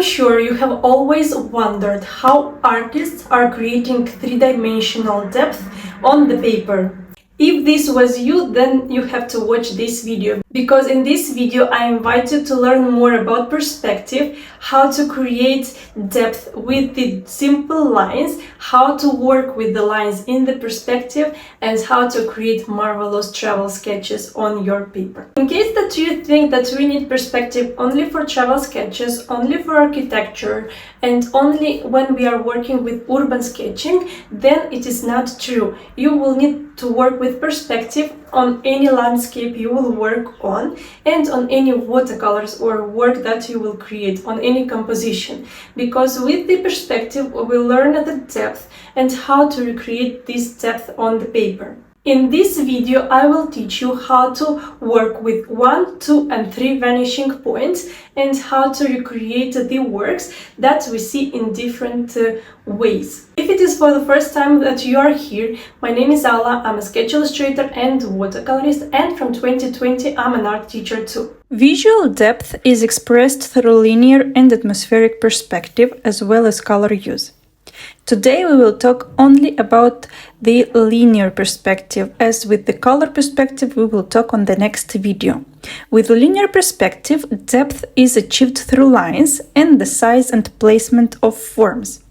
I'm sure you have always wondered how artists are creating three-dimensional depth on the paper. If this was you, then you have to watch this video, because in this video I invite you to learn more about perspective, how to create depth with the simple lines, how to work with the lines in the perspective, and how to create marvelous travel sketches on your paper. In case that you think that we need perspective only for travel sketches, only for architecture, and only when we are working with urban sketching, then it is not true. You will need to work with perspective on any landscape you will work on, and on any watercolors or work that you will create, on any composition, because with the perspective we will learn the depth and how to recreate this depth on the paper. In this video I will teach you how to work with 1, 2 and 3 vanishing points, and how to recreate the works that we see in different ways. If it is for the first time that you are here, my name is Alla, I'm a sketch illustrator and watercolorist, and from 2020 I'm an art teacher too. Visual depth is expressed through linear and atmospheric perspective as well as color use. Today we will talk only about the linear perspective, as with the color perspective we will talk on the next video. With linear perspective, depth is achieved through lines and the size and placement of forms.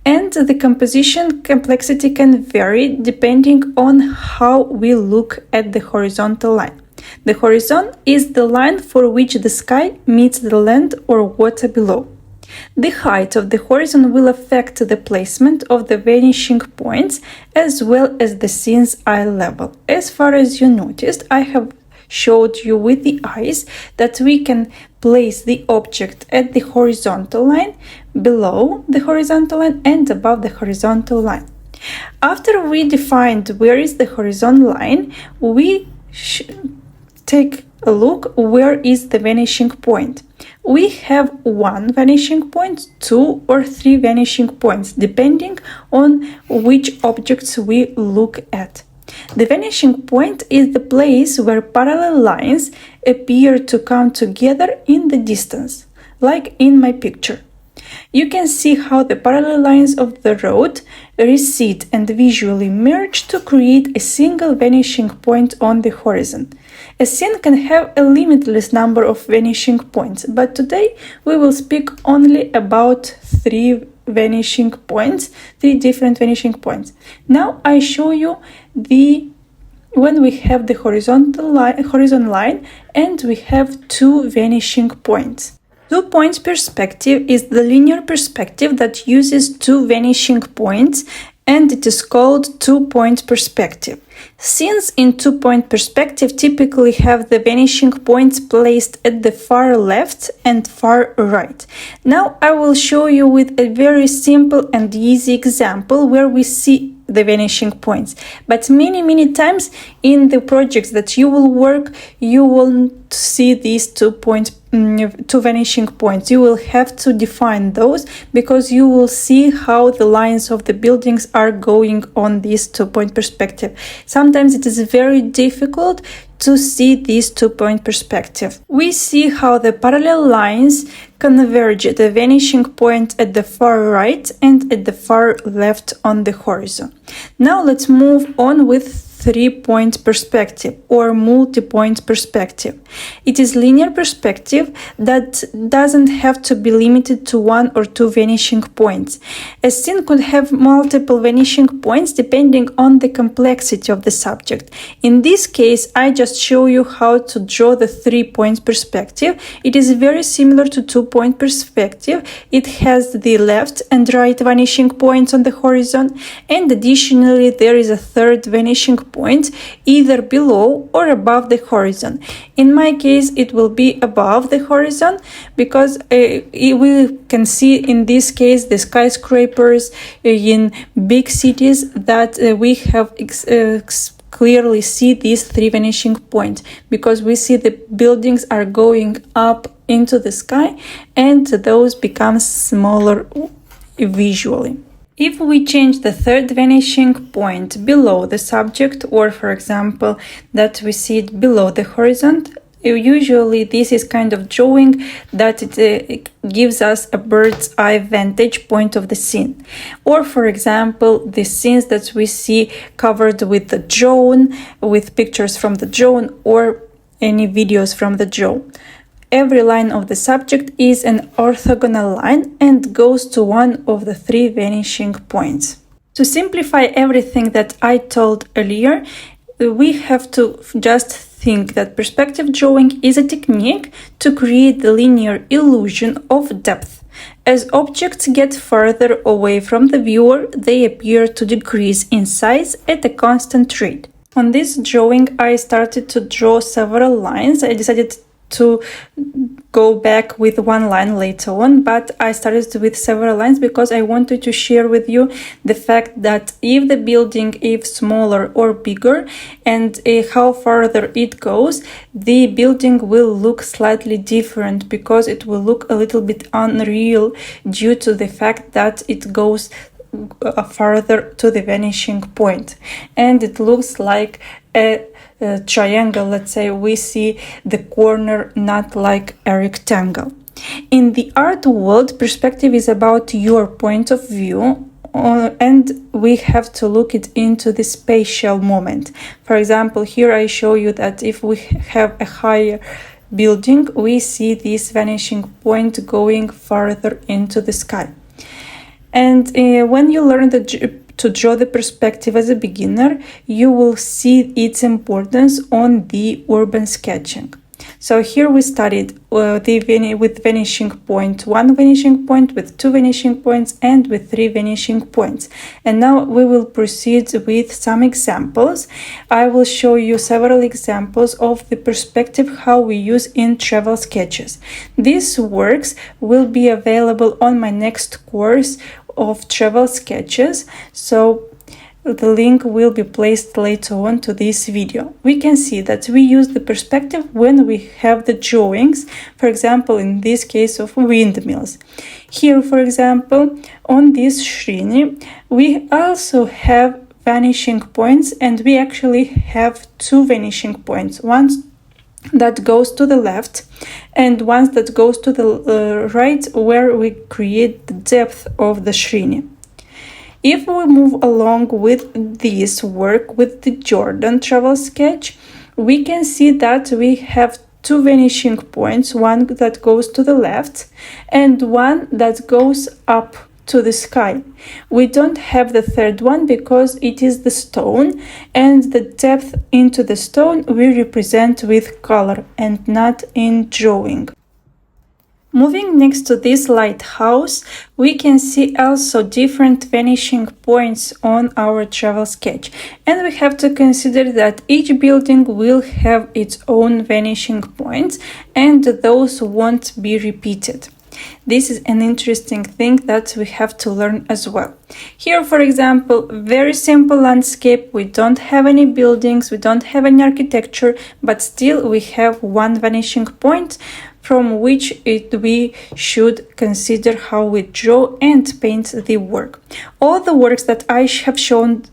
And the composition complexity can vary depending on how we look at the horizontal line. The horizon is the line for which the sky meets the land or water below. The height of the horizon will affect the placement of the vanishing points as well as the scene's eye level. As far as you noticed, I have showed you with the eyes that we can place the object at the horizontal line, below the horizontal line, and above the horizontal line. After we defined where is the horizontal line, we take a look where is the vanishing point. We have 1 vanishing point, 2 or 3 vanishing points, depending on which objects we look at. The vanishing point is the place where parallel lines appear to come together in the distance, like in my picture. You can see how the parallel lines of the road recede and visually merge to create a single vanishing point on the horizon. A scene can have a limitless number of vanishing points, but today we will speak only about 3 vanishing points, 3 different vanishing points. Now I show you when we have the horizontal line and we have 2 vanishing points. 2 points perspective is the linear perspective that uses 2 vanishing points, and it is called 2-point perspective. Scenes in 2-point perspective typically have the vanishing points placed at the far left and far right. Now I will show you with a very simple and easy example where we see the vanishing points. But many times in the projects that you will work, you will see these 2 vanishing points. You will have to define those, because you will see how the lines of the buildings are going on this 2-point perspective. Sometimes it is very difficult to see this 2-point perspective. We see how the parallel lines converge at the vanishing point at the far right and at the far left on the horizon. Now let's move on with 3-point perspective or multi-point perspective. It is linear perspective that doesn't have to be limited to 1 or 2 vanishing points. A scene could have multiple vanishing points depending on the complexity of the subject. In this case, I just show you how to draw the 3-point perspective. It is very similar to 2-point perspective. It has the left and right vanishing points on the horizon, and additionally there is a third vanishing point either below or above the horizon. In my case it will be above the horizon, because we can see in this case the skyscrapers in big cities that we have clearly see these 3 vanishing points, because we see the buildings are going up into the sky and those become smaller visually. If we change the third vanishing point below the subject, or for example that we see it below the horizon, Usually this is kind of drawing that it gives us a bird's eye vantage point of the scene. Or for example, the scenes that we see covered with the drone, with pictures from the drone or any videos from the drone. Every line of the subject is an orthogonal line and goes to one of the 3 vanishing points. To simplify everything that I told earlier, we have to just think that perspective drawing is a technique to create the linear illusion of depth. As objects get further away from the viewer, they appear to decrease in size at a constant rate. On this drawing, I started to draw several lines. I decided to go back with one line later on, but I started with several lines because I wanted to share with you the fact that if the building is smaller or bigger and how further it goes, the building will look slightly different because it will look a little bit unreal due to the fact that it goes further to the vanishing point, and it looks like a triangle. Let's say we see the corner, not like a rectangle. In the art world, perspective is about your point of view, and we have to look it into the spatial moment. For example, here I show you that if we have a higher building, we see this vanishing point going further into the sky. And when you learn to draw the perspective as a beginner, you will see its importance on the urban sketching. So here we studied with vanishing point, 1 vanishing point, with 2 vanishing points, and with 3 vanishing points. And now we will proceed with some examples. I will show you several examples of the perspective how we use in travel sketches. These works will be available on my next course of travel sketches, so the link will be placed later on to this video. We can see that we use the perspective when we have the drawings, for example, in this case of windmills. Here, for example, on this Srini, we also have vanishing points, and we actually have 2 vanishing points. One that goes to the left and one that goes to the right, where we create the depth of the Srini. If we move along with this work with the Jordan travel sketch, we can see that we have 2 vanishing points, one that goes to the left and one that goes up to the sky. We don't have the third one because it is the stone, and the depth into the stone we represent with color and not in drawing. Moving next to this lighthouse, we can see also different vanishing points on our travel sketch. And we have to consider that each building will have its own vanishing points, and those won't be repeated. This is an interesting thing that we have to learn as well. Here, for example, very simple landscape. We don't have any buildings, we don't have any architecture, but still we have one vanishing point from which we should consider how we draw and paint the work. All the works that I have shown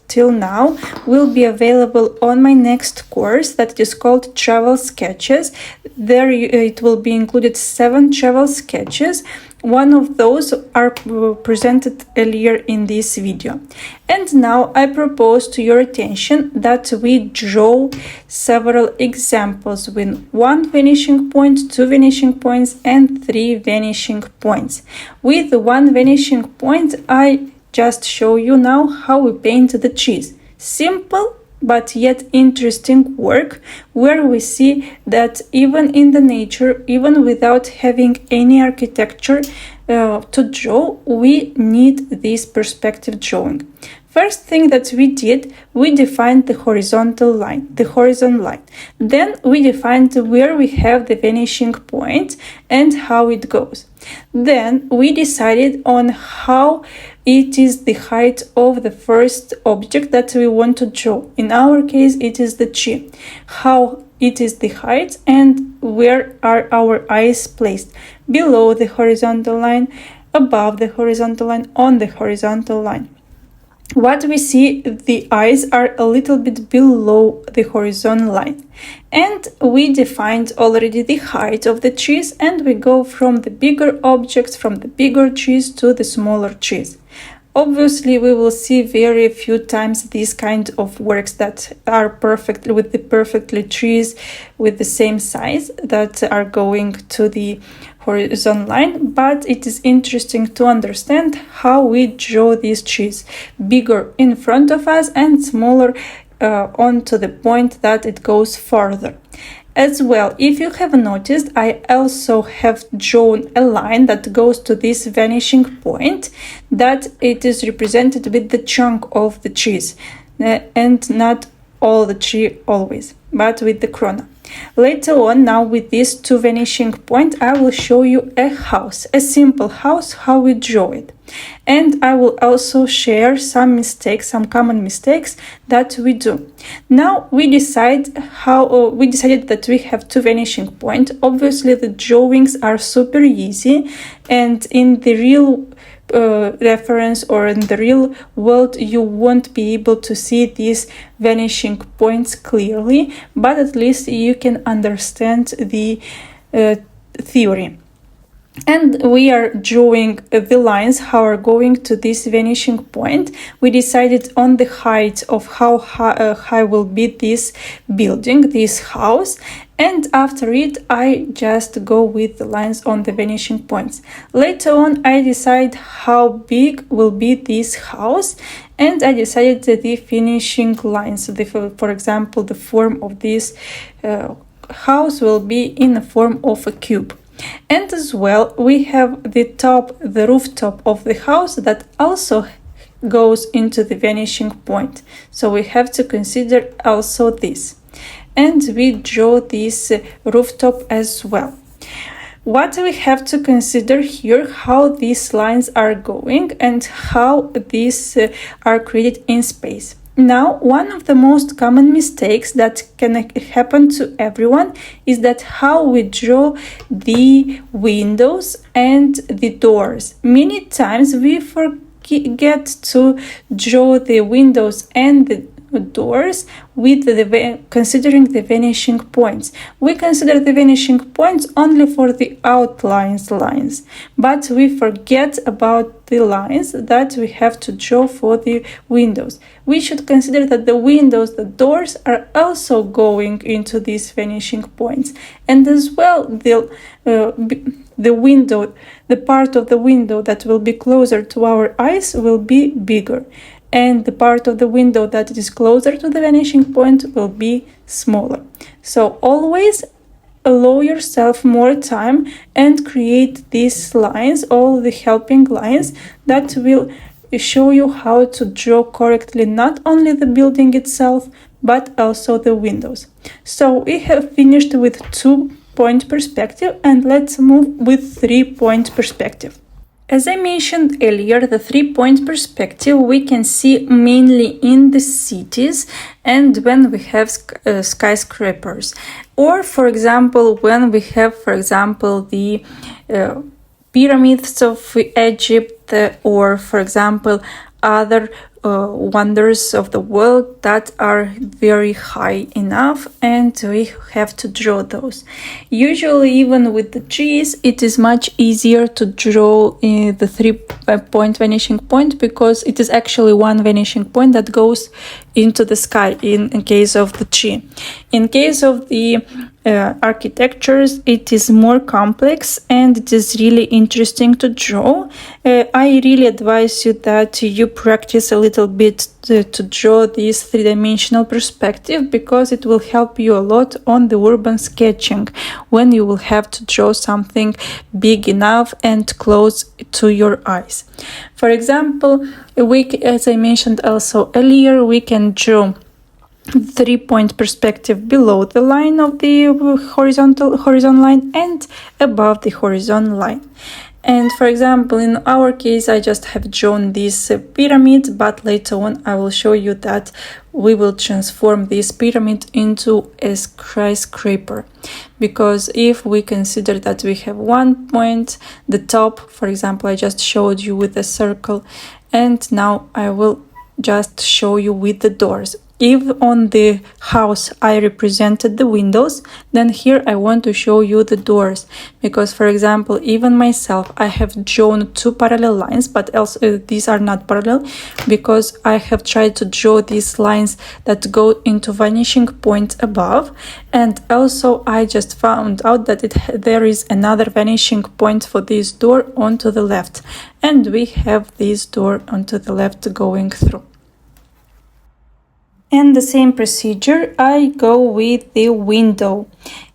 till now will be available on my next course that is called Travel Sketches. There it will be included 7 travel sketches. One of those are presented earlier in this video. And now I propose to your attention that we draw several examples with 1 vanishing point, 2 vanishing points, and 3 vanishing points. With 1 vanishing point, I just show you now how we paint the trees. Simple but yet interesting work, where we see that even in the nature, even without having any architecture to draw, we need this perspective drawing. First thing that we did, we defined the horizontal line, the horizon line. Then we defined where we have the vanishing point and how it goes. Then we decided on how it is the height of the first object that we want to draw. In our case, it is the tree. How it is the height and where are our eyes placed. Below the horizontal line, above the horizontal line, on the horizontal line. what we see, the eyes are a little bit below the horizon line. And we defined already the height of the trees, and we go from the bigger objects, from the bigger trees to the smaller trees. Obviously, we will see very few times these kind of works that are perfect with the perfectly trees with the same size that are going to the horizon line, but it is interesting to understand how we draw these trees, bigger in front of us and smaller on to the point that it goes farther. As well, if you have noticed, I also have drawn a line that goes to this vanishing point, that it is represented with the trunk of the trees, and not all the tree always, but with the corona. Later on, now with these two vanishing points, I will show you a house, a simple house, how we draw it. And I will also share some mistakes, some common mistakes that we do. Now we decided that we have two vanishing points. Obviously, the drawings are super easy, and in the real reference or in the real world, you won't be able to see these vanishing points clearly, but at least you can understand the theory. And we are drawing the lines how are going to this vanishing point. We decided on the height of how high will be this building, this house, and after it I just go with the lines on the vanishing points. Later on I decide how big will be this house, and I decided the finishing lines. For example, the form of this house will be in the form of a cube. And as well, we have the rooftop of the house that also goes into the vanishing point. So we have to consider also this. And we draw this rooftop as well. What we have to consider here, how these lines are going and how these are created in space. Now, one of the most common mistakes that can happen to everyone is that how we draw the windows and the doors. Many times we forget to draw the windows and the doors with considering the vanishing points. We consider the vanishing points only for the outlines lines, but we forget about the lines that we have to draw for the windows. We should consider that the windows, the doors are also going into these vanishing points, and as well the window, the part of the window that will be closer to our eyes will be bigger, and the part of the window that is closer to the vanishing point will be smaller. So always allow yourself more time and create these lines, all the helping lines that will show you how to draw correctly not only the building itself, but also the windows. So we have finished with 2-point perspective, and let's move with 3-point perspective. As I mentioned earlier, the 3-point perspective we can see mainly in the cities and when we have skyscrapers. Or, for example, when we have, for example, the pyramids of Egypt, or, for example, other wonders of the world that are very high enough, and we have to draw those. Usually, even with the trees, it is much easier to draw the 3-point vanishing point, because it is actually one vanishing point that goes into the sky in case of the tree. In case of the architectures, it is more complex and it is really interesting to draw. I really advise you that you practice a little bit to draw this 3-dimensional perspective, because it will help you a lot on the urban sketching when you will have to draw something big enough and close to your eyes. For example, as I mentioned also earlier, we can draw 3-point perspective below the line of the horizon line and above the horizon line. And for example, in our case, I just have drawn this pyramid, but later on I will show you that we will transform this pyramid into a skyscraper. Because if we consider that we have 1 point, the top, for example, I just showed you with a circle, and now I will just show you with the doors. If on the house I represented the windows, then here I want to show you the doors. Because, for example, even myself, I have drawn two parallel lines, but also these are not parallel, because I have tried to draw these lines that go into vanishing point above. And also I just found out that there is another vanishing point for this door onto the left. And we have this door onto the left going through. And the same procedure, I go with the window.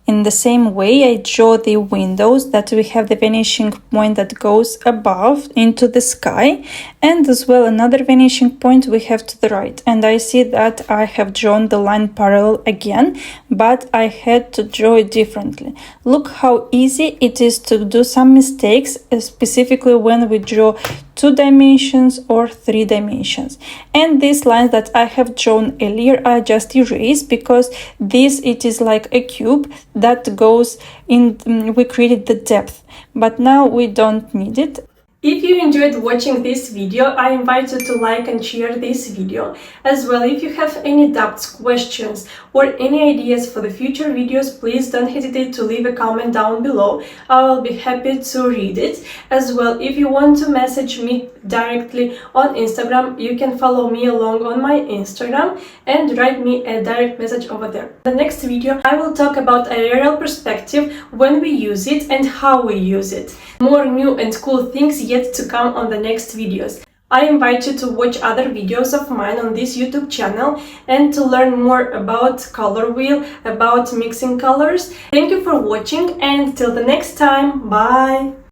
In the same way, I draw the windows that we have the vanishing point that goes above into the sky, and as well another vanishing point we have to the right. And I see that I have drawn the line parallel again, but I had to draw it differently. Look how easy it is to do some mistakes, specifically when we draw 2 dimensions or 3 dimensions. And these lines that I have drawn earlier I just erased, because this, it is like a cube that goes in, we created the depth, but now we don't need it. If you enjoyed watching this video, I invite you to like and share this video. As well, if you have any doubts, questions, or any ideas for the future videos, please don't hesitate to leave a comment down below. I will be happy to read it. As well, if you want to message me directly on Instagram, you can follow me along on my Instagram and write me a direct message over there. In the next video, I will talk about aerial perspective, when we use it and how we use it. More new and cool things yet to come on the next videos. I invite you to watch other videos of mine on this YouTube channel and to learn more about color wheel, about mixing colors. Thank you for watching, and till the next time, bye!